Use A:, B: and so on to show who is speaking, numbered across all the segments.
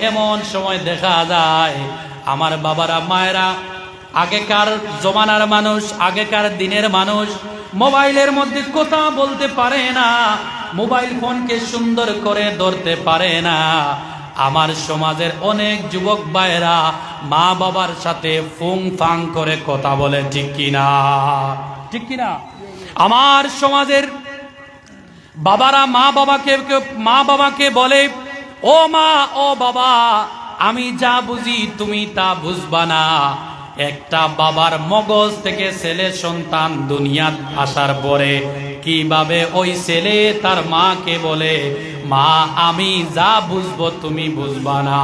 A: এমন সময় দেখা যায় আমার বাবারা মায়েরা, আগেকার জমানার মানুষ, আগেকার দিনের মানুষ মোবাইলের মধ্যে কথা বলতে পারে না, মোবাইল ফোনকে সুন্দর করে ধরতে পারে না। আমার সমাজের অনেক যুবক ভাইরা মা বাবার সাথে ফুং ফাং করে কথা বলে, ঠিক কিনা? ঠিক কিনা? আমার সমাজের বাবারা মা বাবাকে বলে, ও মা ও বাবা, আমি যা বুঝি তুমি তা বুঝবা না। একটা বাবার মগজ থেকে ছেলে সন্তান দুনিয়াত আসার পরে কিভাবে ওই ছেলে তার মাকে বলে, মা আমি যা বুঝবো তুমি বুঝবা না।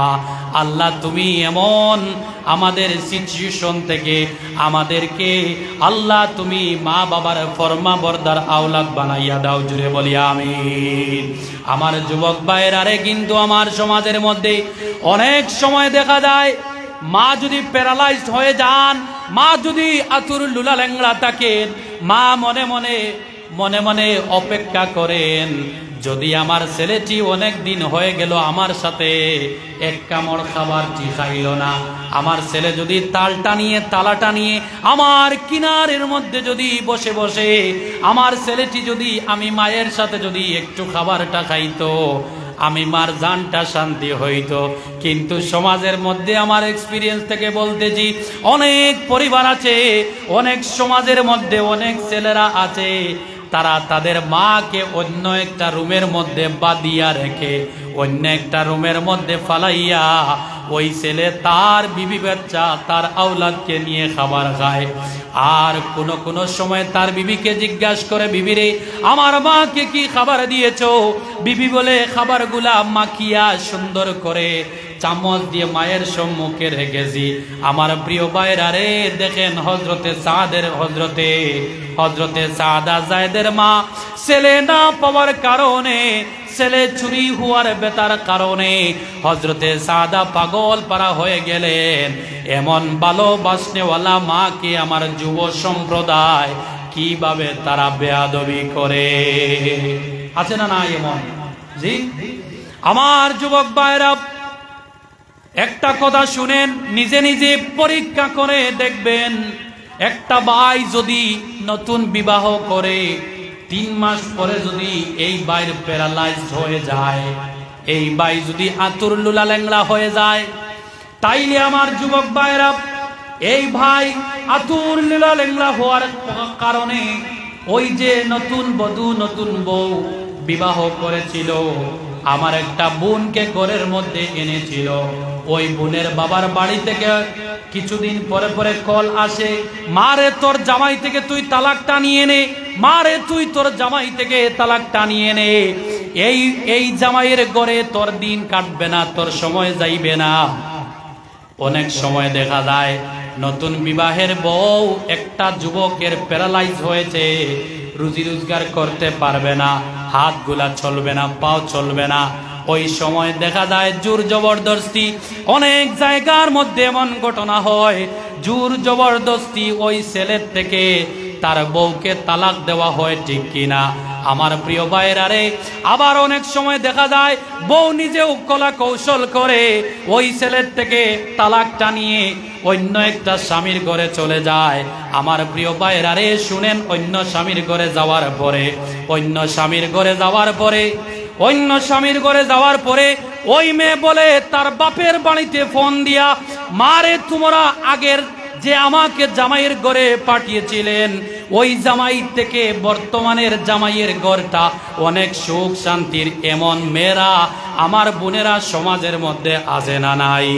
A: আল্লাহ তুমি এমন আমাদের সিচুয়েশন থেকে আমাদেরকে আল্লাহ তুমি মা বাবার ফরমাবরদার আওলাদ বানাইয়া দাও, জুড়ে বলি আমিন। আমার যুবক ভাইরা রে, কিন্তু আমার সমাজের মধ্যে অনেক সময় দেখা যায় মা যদি প্যারালাইজড হয়ে যান, মা যদি আতুর লুলা ল্যাংড়া থাকেন, মা মনে মনে অপেক্ষা করেন, যদি আমার ছেলেটি অনেক দিন হয়ে গেল আমার সাথে এক কামড় খাবারটি খাইল না, আমার ছেলে যদি তালাটা নিয়ে আমার কিনারের মধ্যে যদি বসে বসে আমার ছেলেটি যদি আমি মায়ের সাথে যদি একটু খাবারটা খাইতো, আমি মার জানটা শান্তি হইতো। কিন্তু সমাজের মধ্যে আমার এক্সপিরিয়েন্স থেকে বলতেছি, অনেক পরিবার আছে, অনেক সমাজের মধ্যে অনেক ছেলেরা আছে, তারা তাদের মাকে অন্য একটা রুমের মধ্যে বাঁধিয়া রেখে অন্য একটা রুমের মধ্যে ফালাইয়া ওই ছেলে তার বিবি বাচ্চা তার আওলাদকে নিয়ে খাবার খায়। আর কোন সময় তার বিবিকে জিজ্ঞাসা করে, বিবিরে আমার মাকে কি খাবার দিয়েছো? বিবি বলে, খাবারগুলা মাখিয়া সুন্দর করে চামচ দিয়ে মায়ের সম্মুখে রেখেছি। আমার প্রিয় ভাইরা রে, দেখেন হযরতে সাদা জায়েদের মা ছেলে না পাওয়ার কারণে, ছেলে চুরি হওয়ার বেতার কারণে হযরতে সাদা পাগল পারা হয়ে গেলেন। এমন ভালোবাসনেওয়ালা মাকে আমার যুব সম্প্রদায় কিভাবে তারা বেয়াদবি করে, আছে না না এমন? জি, আমার যুবক ভাইরা একটা কথা শুনেন, নিজে নিজে পরীক্ষা করে দেখবেন, একটা ভাই যদি নতুন বিবাহ করে 3 মাস পরে যদি এই ভাইয়ের প্যারালাইজড হয়ে যায়, এই ভাই যদি আতুর লুলা ল্যাংড়া হয়ে যায়, তাইলে আমার যুবক ভাইরা এই ভাই আতুর লুলা ল্যাংড়া হওয়ার কারণে ওই যে নতুন বধূ নতুন বউ বিবাহ করেছিল, আমার একটা বোনকে ঘরের মধ্যে এনেছিল, ওই বোনের বাবার বাড়ি থেকে কিছুদিন পরে পরে কল আসে, মারে তোর জামাই থেকে তুই তালাকটা নিয়ে নে, মারে তুই তোর জামাই থেকে তালাকটা নিয়ে নে, এই জামাইয়ের ঘরে তোর দিন কাটবে না, তোর সময় যাইবে না। অনেক সময় দেখা যায় নতুন বিবাহের বউ একটা যুবকের প্যারালাইজ হয়েছে, রুজি রোজগার করতে পারবে না, হাতগুলা চলবে না, পাও চলবে না। ওই সময় দেখা যায় জোর জবরদস্তি, অনেক জায়গার মধ্যে এমন ঘটনা হয়, জোর জবরদস্তি ওই ছেলের থেকে তার বউকে তালাক দেওয়া হয়, ঠিক কিনা আমার প্রিয় ভাইরা রে? আবার অনেক সময় দেখা যায় বউ নিজেও কলা কৌশল করে ওই ছেলের থেকে তালাকটা নিয়ে অন্য একটা স্বামীর ঘরে চলে যায়। আমার প্রিয় ভাইরা রে, শুনেন, অন্য স্বামীর ঘরে যাওয়ার পরে ওই মেয়ে বলে তার বাপের বাড়িতে ফোন দিয়া, মারে তোমরা আগের যে আমাকে জামাইয়ের ঘরে পাঠিয়েছিলেন, ওই জামাই থেকে বর্তমানের জামাইয়ের ঘরটা অনেক সুখ শান্তির। এমন মেয়েরা আমার বোনেরা সমাজের মধ্যে আছে না নাই?